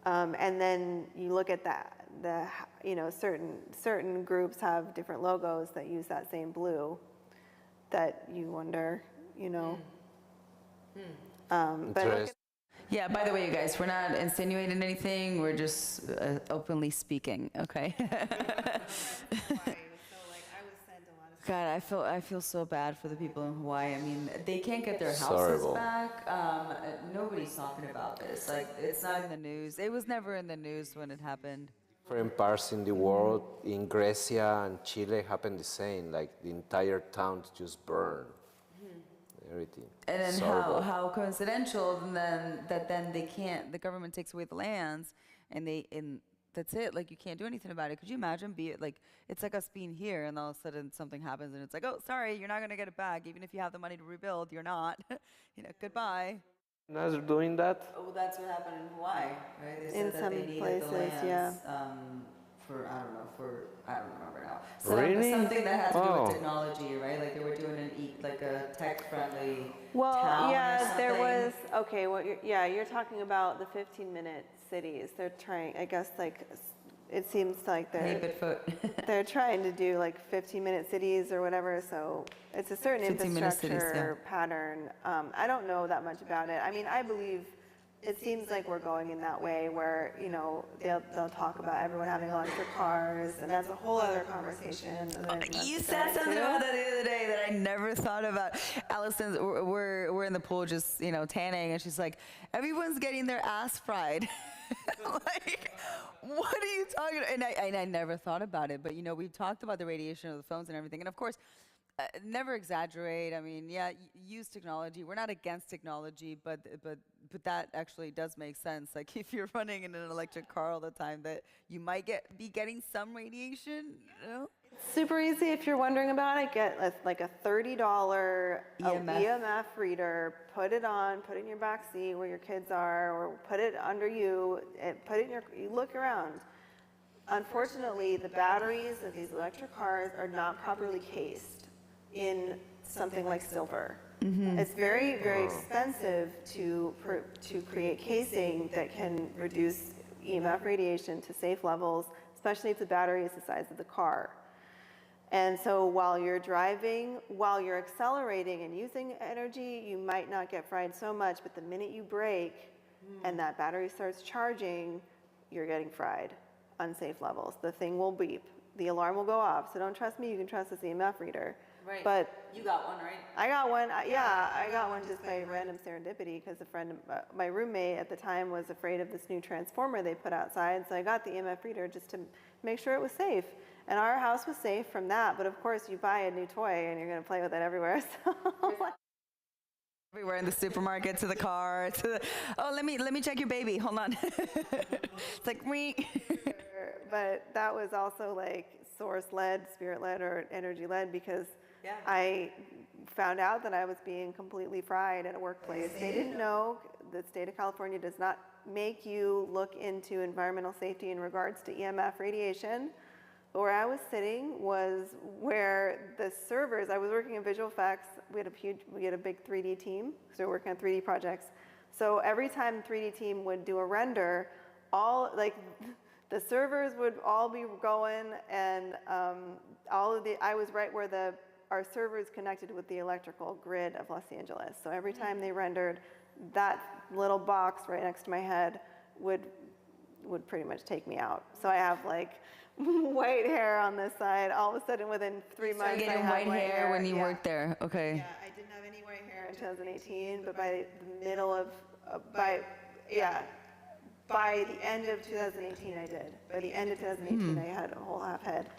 And then you look at that. Certain groups have different logos that use that same blue. That you wonder, But Yeah, by the way, you guys, we're not insinuating anything. We're just openly speaking, okay? God, I feel so bad for the people in Hawaii. I mean, they can't get their houses back. Nobody's talking about this. Like, it's not in the news. It was never in the news when it happened. Different parts in the world, in Grecia and Chile, happened the same. Like the entire town just burned. Everything. And then how coincidental then they can't. The government takes away the lands, and that's it. Like, you can't do anything about it. Could you imagine? It's like us being here, and all of a sudden something happens, and it's like, oh, sorry, you're not gonna get it back. Even if you have the money to rebuild, you're not. Goodbye. Now they're doing that? Oh, well, that's what happened in Hawaii, right? They said In that some they needed places, the lands, yeah. I don't remember now. Really? Something that had to do Oh. with technology, right? Like they were doing a tech-friendly Well, town or yeah, there something. was, okay, you're talking about the 15-minute cities. They're trying, I guess, it seems like Hey, Bigfoot. they're trying to do 15-minute cities or whatever, so it's a certain 15-minute cities, infrastructure pattern. I don't know that much about it. I mean, I believe it seems like we're going in that way where, they'll talk about everyone having electric cars, and that's a whole other conversation. You said something about that the other day that I never thought about. Allison's, we're in the pool just, tanning, and she's like, everyone's getting their ass fried. Like, what are you talking about? And I never thought about it, but we've talked about the radiation of the phones and everything, and of course, never exaggerate. I mean, yeah, use technology. We're not against technology, but that actually does make sense. Like, if you're running in an electric car all the time, that you might be getting some radiation. Super easy if you're wondering about it. Get a $30 EMF reader, put it on, put it in your back seat where your kids are, or put it under you, and you look around. Unfortunately, the batteries of these electric cars are not properly cased in something like silver. It's very, very expensive to create casing that can reduce EMF radiation to safe levels, especially if the battery is the size of the car. And so while you're driving, while you're accelerating and using energy, you might not get fried so much, but the minute you brake and that battery starts charging, you're getting fried, unsafe levels. The thing will beep. The alarm will go off. So don't trust me, you can trust this EMF reader. Right. But you got one, right? I got one. I got one just by random serendipity because my roommate at the time was afraid of this new transformer they put outside. So I got the EMF reader just to make sure it was safe. And our house was safe from that. But of course, you buy a new toy and you're going to play with it everywhere. So everywhere, in the supermarket, to the car, let me check your baby. Hold on. It's like me. But that was also source-led, spirit-led, or energy-led because I found out that I was being completely fried at a workplace. They didn't know. The state of California does not make you look into environmental safety in regards to EMF radiation. But where I was sitting was where the servers, I was working in visual effects. We had a big 3D team, so we were working on 3D projects. So every time the 3D team would do a render, the servers would all be going, and I was right where our servers connected with the electrical grid of Los Angeles. So every time they rendered, that little box right next to my head would pretty much take me out. So I have white hair on this side. All of a sudden, within 3 months, getting I had white hair when you worked there. Okay. Yeah, I didn't have any white hair in 2018, but by the middle of by the end of 2018, I did. By the end of 2018, I had a whole half head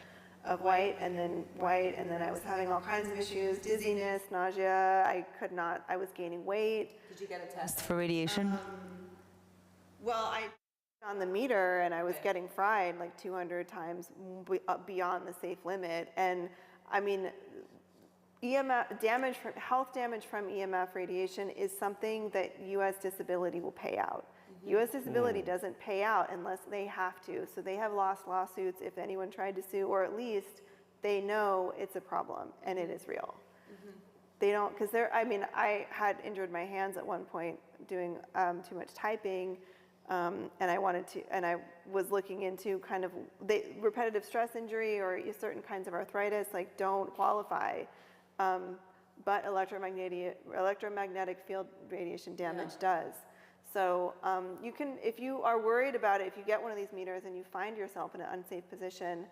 of white, and then I was having all kinds of issues, dizziness, nausea. I was gaining weight. Did you get a test for radiation? Well, I on the meter and I was getting fried like 200 times beyond the safe limit. And I mean, health damage from EMF radiation is something that U.S. Disability will pay out. U.S. Disability doesn't pay out unless they have to. So they have lost lawsuits if anyone tried to sue, or at least they know it's a problem and it is real. They don't, because I had injured my hands at one point doing too much typing, and I was looking into kind of repetitive stress injury or certain kinds of arthritis, like don't qualify. But electromagnetic field radiation damage does. So you can, if you are worried about it, if you get one of these meters and you find yourself in an unsafe position,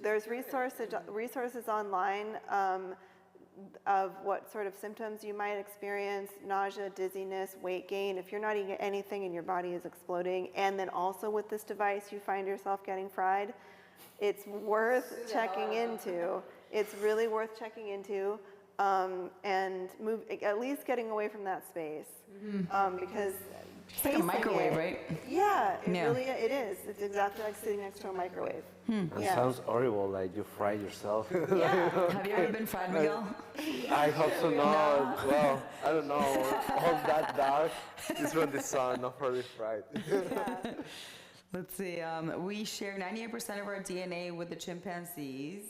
there's resources online of what sort of symptoms you might experience: nausea, dizziness, weight gain. If you're not eating anything and your body is exploding, and then also with this device you find yourself getting fried, it's worth checking into. It's really worth checking into, and at least getting away from that space, because it's like a microwave, right? Yeah, it is. It's exactly like sitting next to a microwave. It sounds horrible, like you fry yourself. Yeah. Have you ever been fried, Miguel? I hope so not. Well, I don't know. All that dark is from the sun, not from the fried. Yeah. Let's see. We share 98% of our DNA with the chimpanzees.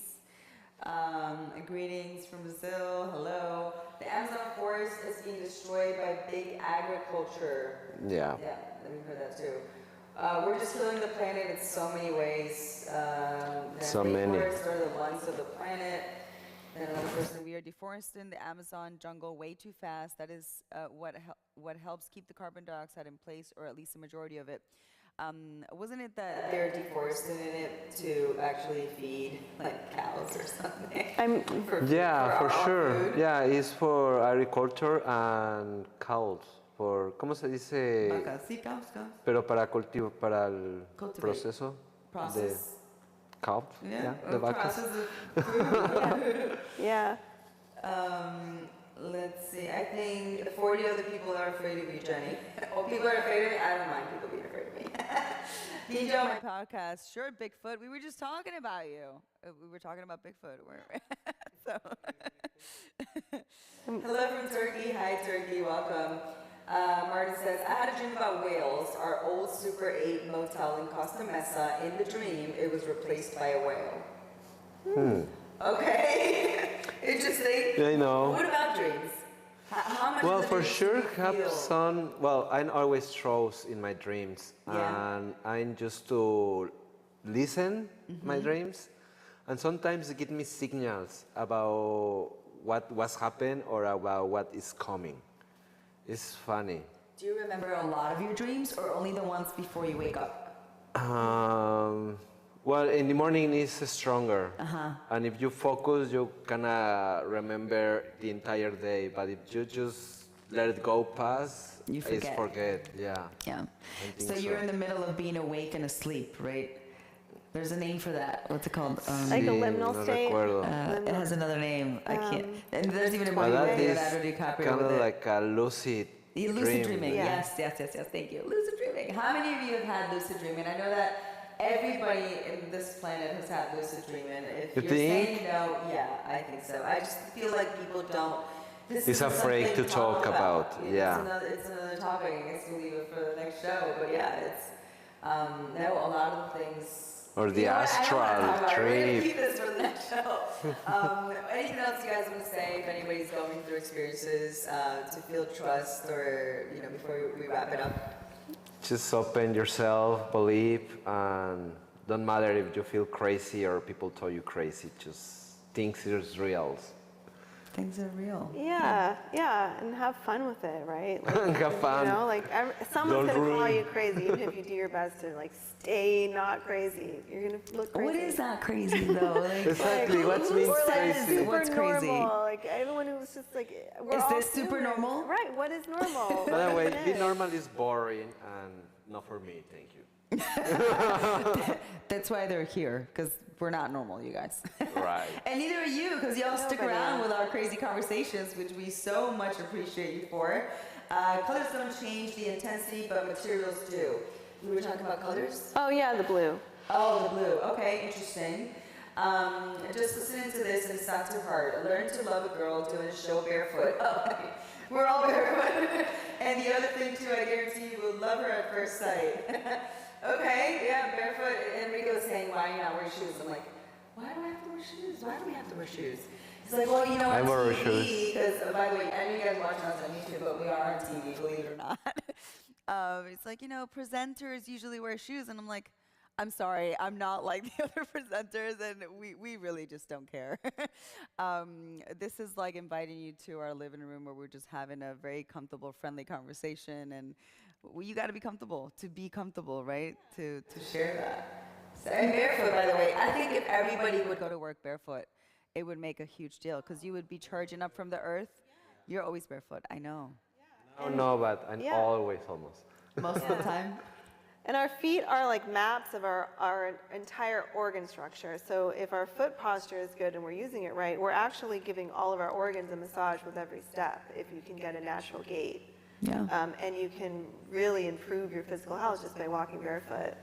Greetings from Brazil. Hello. The Amazon forest is being destroyed by big agriculture. Yeah. Yeah, we've heard that too. We're just killing the planet in so many ways. So many. Forests are the lungs of the planet. And another person, we are deforesting the Amazon jungle way too fast. That is what helps keep the carbon dioxide in place, or at least the majority of it. Wasn't it that they're deforesting it to actually feed like cows or something? For sure. Food? Yeah, it's for agriculture and cows. For, ¿cómo se dice? Vacas, sí, cows. Pero para cultivo, para el proceso de cows. Yeah, de vacas. Yeah. Let's see. I think 40 other people are afraid of you, Jenny. Oh, people are afraid of me? I don't mind people being afraid of me. Do you enjoy my podcast? Sure, Bigfoot. We were just talking about you. We were talking about Bigfoot. So, hello from Turkey. Hi, Turkey. Welcome. Martin says, I had a dream about whales. Our old Super 8 motel in Costa Mesa. In the dream, it was replaced by a whale. Okay. Interesting. Yeah, I know. What about dreams? How much Well, of the for dreams sure, do you have feel? some. Well, I always throws in my dreams, and I'm just to listen my dreams, and sometimes they give me signals about what was happened or about what is coming. It's funny. Do you remember a lot of your dreams, or only the ones before you wake up? Well, in the morning it's stronger, and if you focus, you kind of remember the entire day. But if you just let it go past, You forget. forget. Yeah. Yeah. I think So you're in the middle of being awake and asleep, right? There's a name for that. What's it called? Like a Sí, liminal no state. recuerdo. It has another name. I can't. And there's even a But movie that with is Leonardo DiCaprio kind with of it. like a lucid Lucid dreaming. Yeah. Yes. Thank you. Lucid dreaming. How many of you have had lucid dreaming? I know that everybody in this planet has had lucid dreaming. If You you're think? saying no, yeah, I think so. I just feel like people don't. This He's isn't afraid something to talk about, You know, yeah. It's another topic. I guess we'll leave it for the next show. But yeah, it's no, a lot of the things. Or the You know what? I don't wanna astral talk about it. We're gonna trip. keep this for the next show. Anything else you guys want to say? If anybody's going through experiences to feel trust, or before we wrap it up. Just open yourself, believe, and don't matter if you feel crazy or people tell you crazy. Just think it's real. Things are real. Yeah, and have fun with it, right? Like, Have fun. You know, like someone's Don't gonna call ruin- you crazy, even if you do your best to like stay not crazy. You're gonna look crazy. What is not crazy though? Like, Exactly, what means Or like crazy? super What's crazy? normal. Like everyone who's just like, we're Is all this super human. normal? Right. What is normal? By the way, What be is? normal is boring and not for me, thank you. That's why they're here, because we're not normal, you guys. Right. And neither are you, because y'all stick Nobody around is. with our crazy conversations, which we so much appreciate you for. Colors don't change the intensity, but materials do. We were talking about colors? Oh yeah, the blue. Oh, the blue. Okay, interesting. Just listen to this and it's not too hard. Learn to love a girl doing a show barefoot. Oh, we're all barefoot. And the other thing too, I guarantee you will love her at first sight. Okay, yeah, barefoot. Enrico was saying, why are you not wearing shoes? I'm like, why do I have to wear shoes? Why do we have to wear shoes? He's like, well, you know, on TV, because by the way, I know you guys watching us on YouTube, but we are on TV, believe it or not. It's like, you know, presenters usually wear shoes, and I'm like, I'm sorry, I'm not like the other presenters, and we really just don't care. This is like inviting you to our living room where we're just having a very comfortable, friendly conversation, and you got to be comfortable, right? To share that. So, and barefoot, by the way, I think if everybody would go to work barefoot, it would make a huge deal, because you would be charging up from the earth. You're always barefoot, I know. No, but I'm always almost. Most of the time. And our feet are like maps of our entire organ structure. So if our foot posture is good and we're using it right, we're actually giving all of our organs a massage with every step if you can get a natural gait. Yeah. And you can really improve your physical health just by walking barefoot.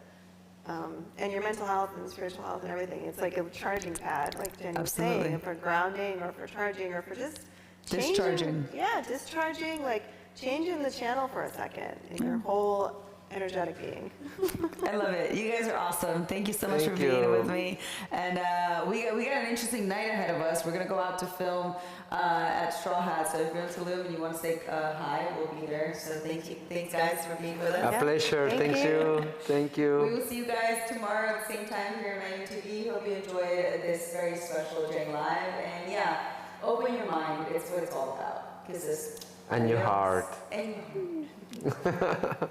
And your mental health and spiritual health and everything. It's like a charging pad, like Jenny was saying, for grounding or for charging or for just discharging. Yeah, discharging, like changing the channel for a second in your whole energetic being. I love it. You guys are awesome. Thank you so much for being here with me. And we got an interesting night ahead of us. We're going to go out to film at Straw Hat. So if you're in Tulum and you want to say hi, we'll be there. So thank you. Thanks, guys, for being with us. A pleasure. Thank you. Thank you. We will see you guys tomorrow at the same time here on TV. Hope you enjoy this very special Jane Live. And yeah, open your mind. It's what it's all about. And your heart. And your heart.